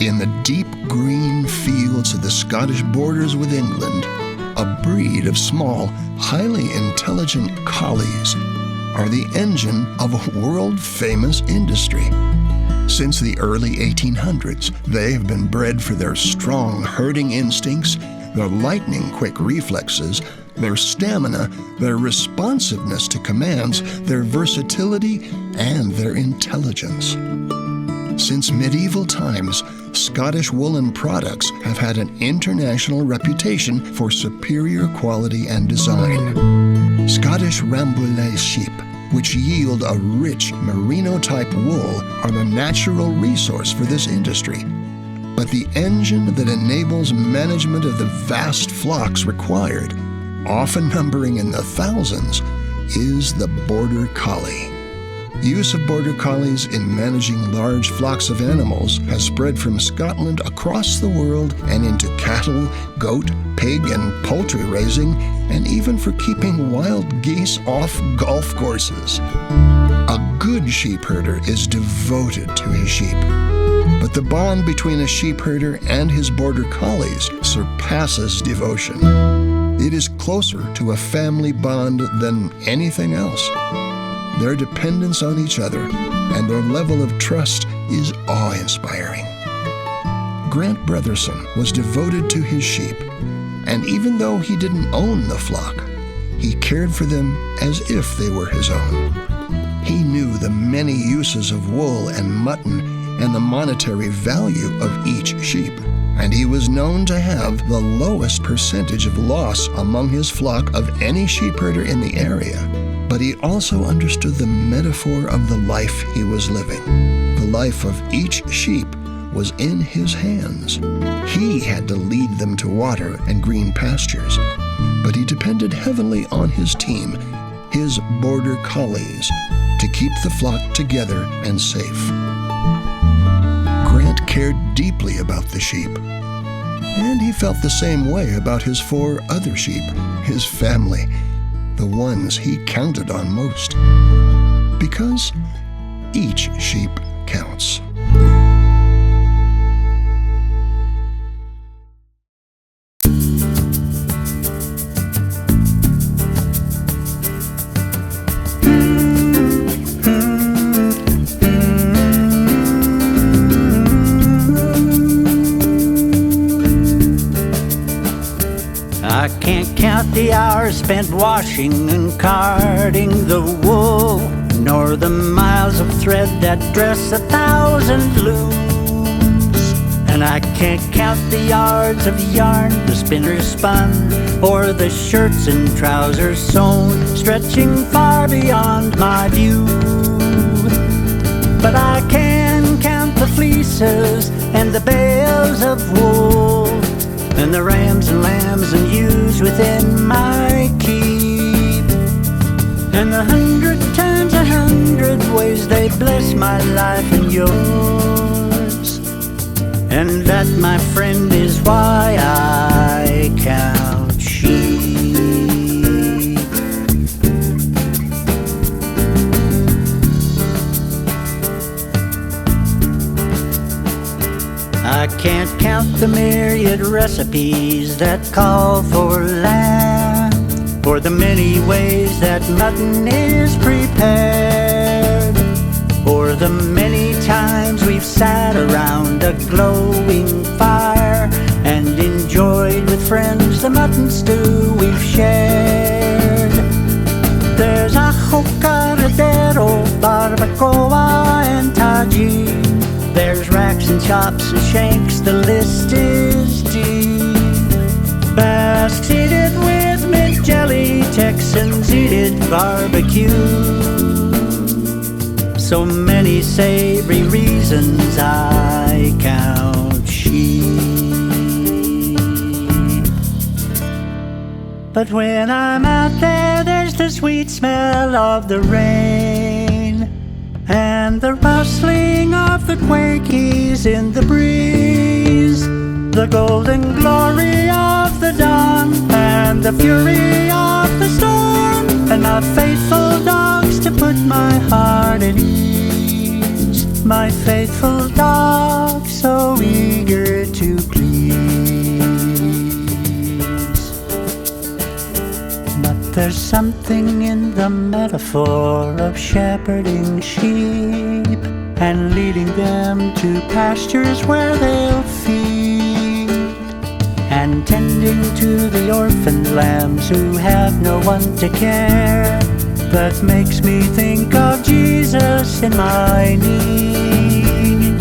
In the deep green fields of the Scottish borders with England, a breed of small, highly intelligent collies are the engine of a world-famous industry. Since the early 1800s, they have been bred for their strong herding instincts, their lightning-quick reflexes, their stamina, their responsiveness to commands, their versatility, and their intelligence. Since medieval times, Scottish woolen products have had an international reputation for superior quality and design. Scottish Rambouillet sheep, which yield a rich merino-type wool, are the natural resource for this industry. But the engine that enables management of the vast flocks required, often numbering in the thousands, is the Border Collie. Use of Border Collies in managing large flocks of animals has spread from Scotland across the world and into cattle, goat, pig, and poultry raising, and even for keeping wild geese off golf courses. A good sheep herder is devoted to his sheep. But the bond between a sheep herder and his Border Collies surpasses devotion. It is closer to a family bond than anything else. Their dependence on each other and their level of trust is awe-inspiring. Grant Brotherson was devoted to his sheep, and even though he didn't own the flock, he cared for them as if they were his own. He knew the many uses of wool and mutton and the monetary value of each sheep, and he was known to have the lowest percentage of loss among his flock of any sheep herder in the area. But he also understood the metaphor of the life he was living. The life of each sheep was in his hands. He had to lead them to water and green pastures, but he depended heavily on his team, his Border Collies, to keep the flock together and safe. Grant cared deeply about the sheep, and he felt the same way about his 4 other sheep, his family, the ones he counted on most, because each sheep counts. I can't count the hours spent washing and carding the wool, nor the miles of thread that dress 1,000 looms. And I can't count the yards of yarn the spinner spun, or the shirts and trousers sewn, stretching far beyond my view. But I can count the fleeces and the bales of wool, and the rams and lambs and ewes within my keep, and 100 times 100 ways they bless my life and yours. And that, my friend, is why I count sheep. I can't count the myriad recipes that call for lamb, or the many ways that mutton is prepared, or the many times we've sat around a glowing fire and enjoyed with friends the mutton stew we've shared. There's ajo carretero, barbacoa and tagine. There's racks and chops and shanks, the list is deep. Basque seated with mint jelly, Texans eat it barbecue. So many savory reasons I count sheep. But when I'm out there, there's the sweet smell of the rain, and the rustling of the quakies in the breeze, the golden glory of the dawn, and the fury of the storm, and my faithful dogs to put my heart at ease. my faithful dog, so eager to please. But there's something in the metaphor of shepherding sheep and leading them to pastures where they'll feed, and tending to the orphaned lambs who have no one to care. That makes me think of Jesus in my need.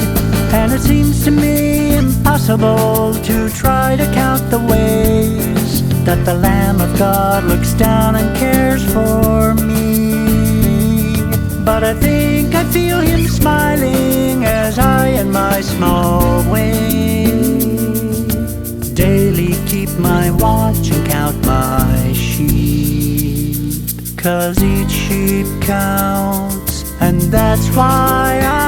And it seems to me impossible to try to count the ways that the Lamb of God looks down and cares for me. But I think I feel Him smiling as I in my small way daily keep my watch and count my sheep. 'Cause each sheep counts, and that's why I